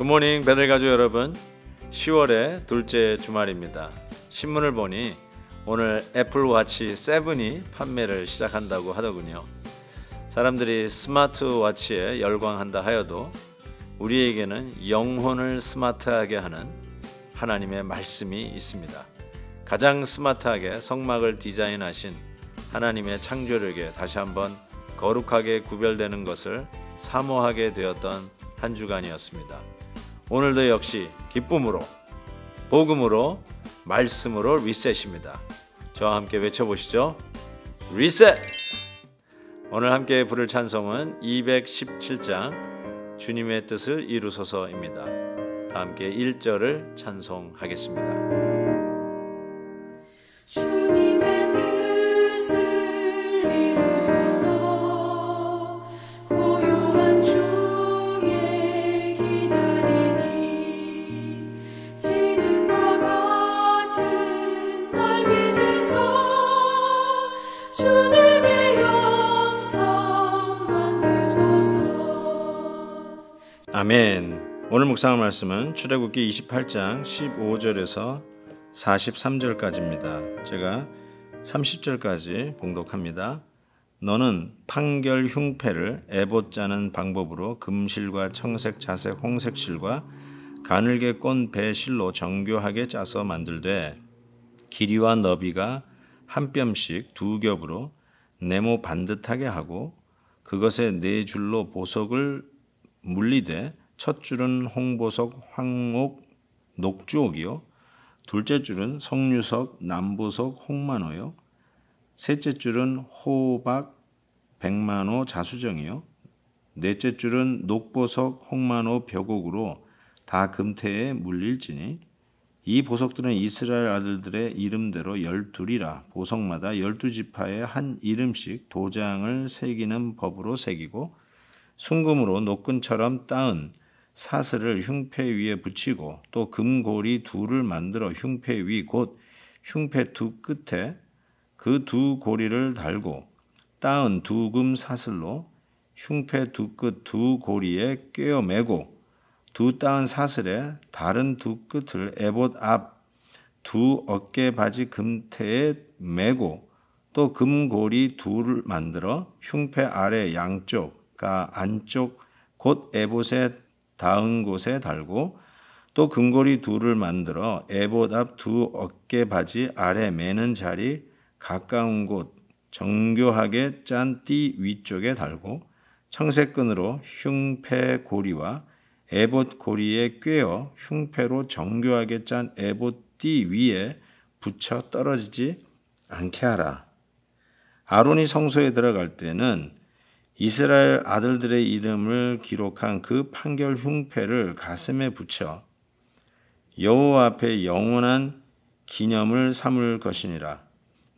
굿모닝 베들 가족 여러분, 10월의 둘째 주말입니다. 신문을 보니 오늘 애플워치 7이 판매를 시작한다고 하더군요. 사람들이 스마트워치에 열광한다 하여도 우리에게는 영혼을 스마트하게 하는 하나님의 말씀이 있습니다. 가장 스마트하게 성막을 디자인하신 하나님의 창조력에 다시 한번 거룩하게 구별되는 것을 사모하게 되었던 한 주간이었습니다. 오늘도 역시 기쁨으로, 복음으로, 말씀으로 리셋입니다. 저와 함께 외쳐보시죠. 리셋! 오늘 함께 부를 찬송은 217장 주님의 뜻을 이루소서입니다. 다 함께 1절을 찬송하겠습니다. 주님의 뜻을 이루소서. 고요한 중에 기다리니 지능과 같은 날 빚으소. 주님의 영성 만드소서. 아멘. 오늘 묵상할 말씀은 출애굽기 28장 15절에서 43절까지입니다. 제가 30절까지 봉독합니다. 너는 판결 흉패를 에봇 짜는 방법으로 금실과 청색, 자색, 홍색 실과 가늘게 꼰 배실로 정교하게 짜서 만들되 길이와 너비가 한 뼘씩 두 겹으로 네모 반듯하게 하고 그것에 네 줄로 보석을 물리되 첫 줄은 홍보석, 황옥, 녹주옥이요 둘째 줄은 석류석, 남보석, 홍만호요 셋째 줄은 호박, 백만호, 자수정이요 넷째 줄은 녹보석, 홍만호, 벽옥으로 다 금태에 물릴지니 이 보석들은 이스라엘 아들들의 이름대로 12이라 보석마다 12지파에 한 이름씩 도장을 새기는 법으로 새기고 순금으로 노끈처럼 따은 사슬을 흉패 위에 붙이고 또 금고리 둘을 만들어 흉패 위 곧 흉패 두 끝에 그 두 고리를 달고 따은 두 금 사슬로 흉패 두 끝 두 고리에 꿰어 매고 두 따은 사슬에 다른 두 끝을 에봇 앞 두 어깨 바지 금태에 매고 또 금고리 둘을 만들어 흉패 아래 양쪽과 안쪽 곧 에봇에 닿은 곳에 달고 또 금고리 둘을 만들어 에봇 앞 두 어깨 바지 아래 매는 자리 가까운 곳 정교하게 짠 띠 위쪽에 달고 청색끈으로 흉패 고리와 에봇 고리에 꿰어 흉패로 정교하게 짠 에봇 띠 위에 붙여 떨어지지 않게 하라. 아론이 성소에 들어갈 때는 이스라엘 아들들의 이름을 기록한 그 판결 흉패를 가슴에 붙여 여호와 앞에 영원한 기념을 삼을 것이니라.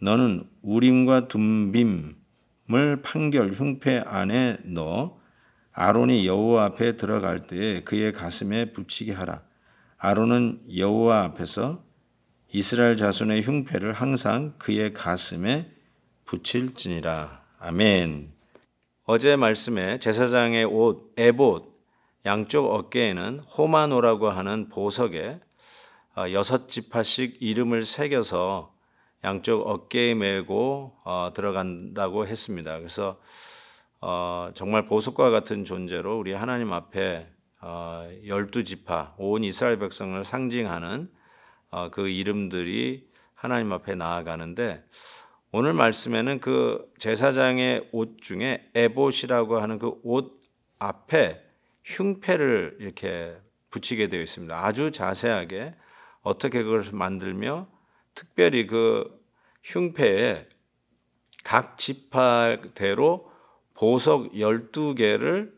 너는 우림과 둠빔을 판결 흉패 안에 넣어 아론이 여호와 앞에 들어갈 때에 그의 가슴에 붙이게 하라. 아론은 여호와 앞에서 이스라엘 자손의 흉패를 항상 그의 가슴에 붙일지니라. 아멘. 어제 말씀에 제사장의 옷, 에봇, 양쪽 어깨에는 호마노라고 하는 보석에 6지파씩 이름을 새겨서 양쪽 어깨에 메고 들어간다고 했습니다. 그래서 정말 보석과 같은 존재로 우리 하나님 앞에 12지파, 온 이스라엘 백성을 상징하는 그 이름들이 하나님 앞에 나아가는데 오늘 말씀에는 그 제사장의 옷 중에 에봇이라고 하는 그 옷 앞에 흉패를 이렇게 붙이게 되어 있습니다. 아주 자세하게 어떻게 그것을 만들며 특별히 그 흉패에 각 지파대로 보석 12개를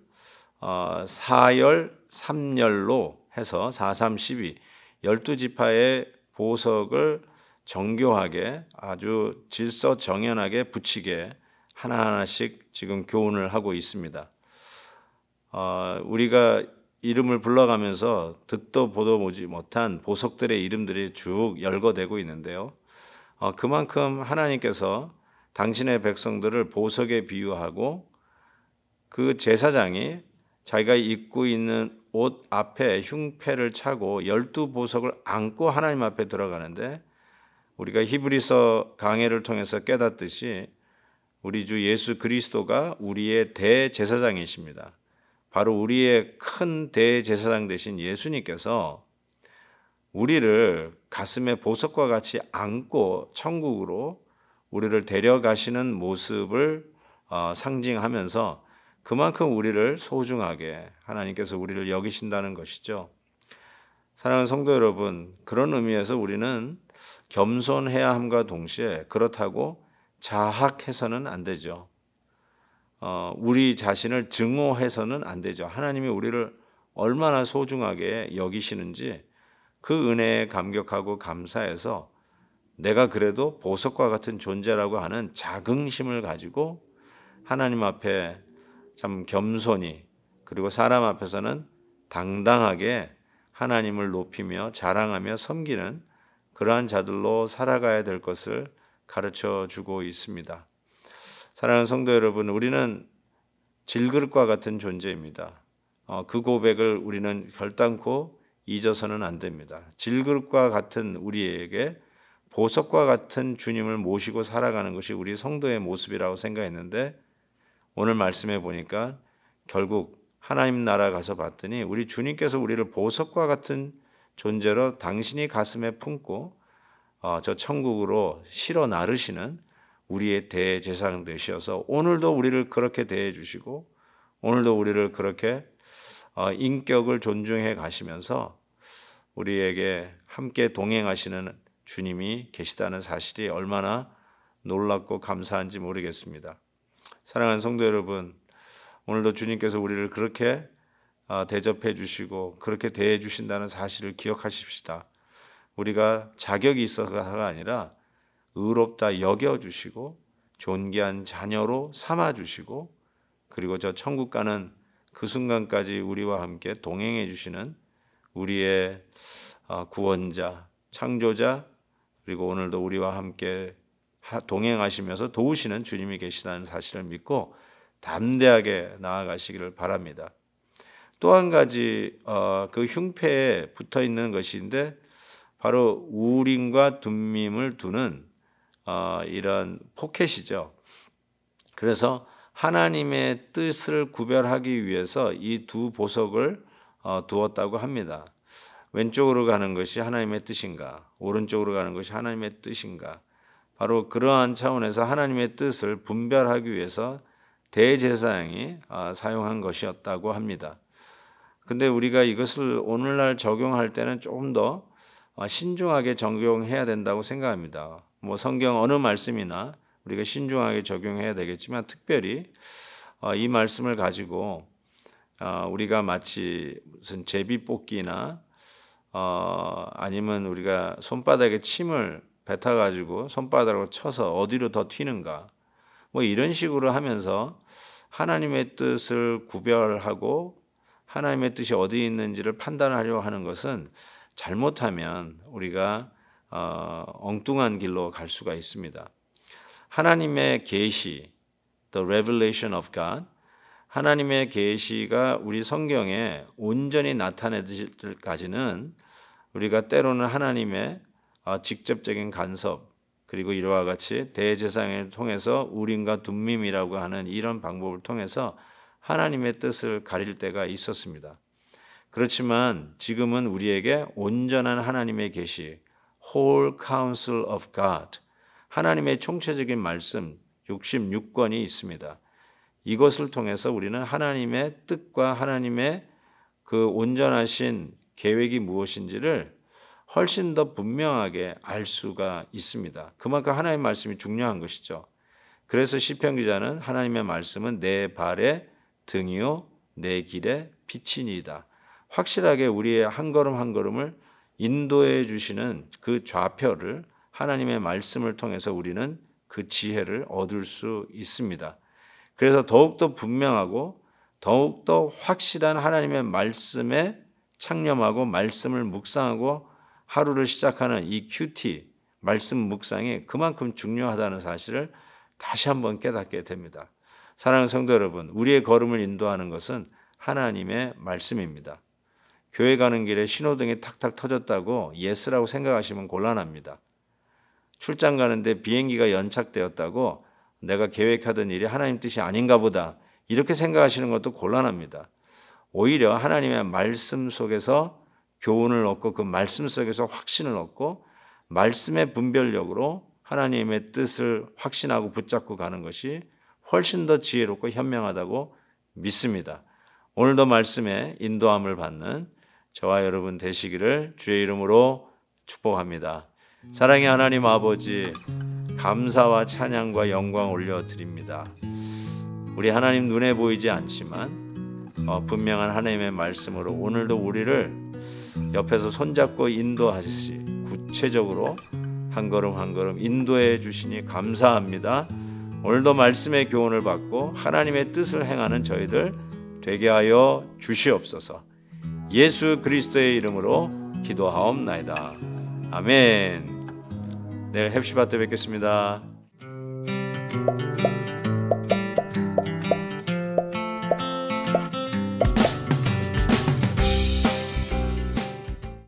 4열, 3열로 해서 4, 3, 12 12지파의 보석을 정교하게 아주 질서정연하게 붙이게 하나하나씩 지금 교훈을 하고 있습니다. 우리가 이름을 불러가면서 듣도 보도 보지 못한 보석들의 이름들이 쭉 열거되고 있는데요. 그만큼 하나님께서 당신의 백성들을 보석에 비유하고 그 제사장이 자기가 입고 있는 옷 앞에 흉패를 차고 12보석을 안고 하나님 앞에 들어가는데, 우리가 히브리서 강해를 통해서 깨닫듯이 우리 주 예수 그리스도가 우리의 대제사장이십니다. 바로 우리의 큰 대제사장 되신 예수님께서 우리를 가슴에 보석과 같이 안고 천국으로 우리를 데려가시는 모습을 상징하면서 그만큼 우리를 소중하게 하나님께서 우리를 여기신다는 것이죠. 사랑하는 성도 여러분, 그런 의미에서 우리는 겸손해야 함과 동시에 그렇다고 자학해서는 안 되죠. 우리 자신을 증오해서는 안 되죠. 하나님이 우리를 얼마나 소중하게 여기시는지 그 은혜에 감격하고 감사해서 내가 그래도 보석과 같은 존재라고 하는 자긍심을 가지고 하나님 앞에 참 겸손히, 그리고 사람 앞에서는 당당하게 하나님을 높이며 자랑하며 섬기는 그러한 자들로 살아가야 될 것을 가르쳐 주고 있습니다. 사랑하는 성도 여러분, 우리는 질그릇과 같은 존재입니다. 그 고백을 우리는 결단코 잊어서는 안 됩니다. 질그릇과 같은 우리에게 보석과 같은 주님을 모시고 살아가는 것이 우리 성도의 모습이라고 생각했는데, 오늘 말씀해 보니까 결국 하나님 나라 가서 봤더니 우리 주님께서 우리를 보석과 같은 존재로 당신이 가슴에 품고 저 천국으로 실어 나르시는 우리의 대제사장 되셔서 오늘도 우리를 그렇게 대해 주시고, 오늘도 우리를 그렇게 인격을 존중해 가시면서 우리에게 함께 동행하시는 주님이 계시다는 사실이 얼마나 놀랍고 감사한지 모르겠습니다. 사랑하는 성도 여러분, 오늘도 주님께서 우리를 그렇게 대접해 주시고 그렇게 대해 주신다는 사실을 기억하십시다. 우리가 자격이 있어서가 아니라 의롭다 여겨주시고 존귀한 자녀로 삼아주시고, 그리고 저 천국 가는 그 순간까지 우리와 함께 동행해 주시는 우리의 구원자, 창조자, 그리고 오늘도 우리와 함께 동행하시면서 도우시는 주님이 계시다는 사실을 믿고 담대하게 나아가시기를 바랍니다. 또 한 가지 그 흉패에 붙어 있는 것인데 바로 우림과 둠밈을 두는 이런 포켓이죠. 그래서 하나님의 뜻을 구별하기 위해서 이 두 보석을 두었다고 합니다. 왼쪽으로 가는 것이 하나님의 뜻인가, 오른쪽으로 가는 것이 하나님의 뜻인가, 바로 그러한 차원에서 하나님의 뜻을 분별하기 위해서 대제사장이 사용한 것이었다고 합니다. 근데 우리가 이것을 오늘날 적용할 때는 조금 더 신중하게 적용해야 된다고 생각합니다. 성경 어느 말씀이나 우리가 신중하게 적용해야 되겠지만, 특별히 이 말씀을 가지고 우리가 마치 무슨 제비뽑기나 아니면 우리가 손바닥에 침을 뱉어가지고 손바닥으로 쳐서 어디로 더 튀는가, 이런 식으로 하면서 하나님의 뜻을 구별하고 하나님의 뜻이 어디 있는지를 판단하려고 하는 것은 잘못하면 우리가 엉뚱한 길로 갈 수가 있습니다. 하나님의 계시, the revelation of God, 하나님의 계시가 우리 성경에 온전히 나타내질 때까지는 우리가 때로는 하나님의 직접적인 간섭, 그리고 이와 같이 대제사장을 통해서 우림과 둠밈이라고 하는 이런 방법을 통해서 하나님의 뜻을 가릴 때가 있었습니다. 그렇지만 지금은 우리에게 온전한 하나님의 계시, whole counsel of God, 하나님의 총체적인 말씀 66권이 있습니다. 이것을 통해서 우리는 하나님의 뜻과 하나님의 그 온전하신 계획이 무엇인지를 훨씬 더 분명하게 알 수가 있습니다. 그만큼 하나님의 말씀이 중요한 것이죠. 그래서 시편 기자는 하나님의 말씀은 내 발의 등이요 내 길의 빛이니이다. 확실하게 우리의 한 걸음 한 걸음을 인도해 주시는 그 좌표를 하나님의 말씀을 통해서 우리는 그 지혜를 얻을 수 있습니다. 그래서 더욱더 분명하고 더욱더 확실한 하나님의 말씀에 창념하고 말씀을 묵상하고 하루를 시작하는 이 큐티, 말씀 묵상이 그만큼 중요하다는 사실을 다시 한번 깨닫게 됩니다. 사랑하는 성도 여러분, 우리의 걸음을 인도하는 것은 하나님의 말씀입니다. 교회 가는 길에 신호등이 탁탁 터졌다고 예스라고 생각하시면 곤란합니다. 출장 가는데 비행기가 연착되었다고 내가 계획하던 일이 하나님 뜻이 아닌가 보다 이렇게 생각하시는 것도 곤란합니다. 오히려 하나님의 말씀 속에서 교훈을 얻고 그 말씀 속에서 확신을 얻고 말씀의 분별력으로 하나님의 뜻을 확신하고 붙잡고 가는 것이 훨씬 더 지혜롭고 현명하다고 믿습니다. 오늘도 말씀에 인도함을 받는 저와 여러분 되시기를 주의 이름으로 축복합니다. 사랑의 하나님 아버지, 감사와 찬양과 영광 올려드립니다. 우리 하나님 눈에 보이지 않지만 분명한 하나님의 말씀으로 오늘도 우리를 옆에서 손잡고 인도하시시 구체적으로 한 걸음 한 걸음 인도해 주시니 감사합니다. 오늘도 말씀의 교훈을 받고 하나님의 뜻을 행하는 저희들 되게 하여 주시옵소서. 예수 그리스도의 이름으로 기도하옵나이다. 아멘. 내일 헵시바 때 뵙겠습니다.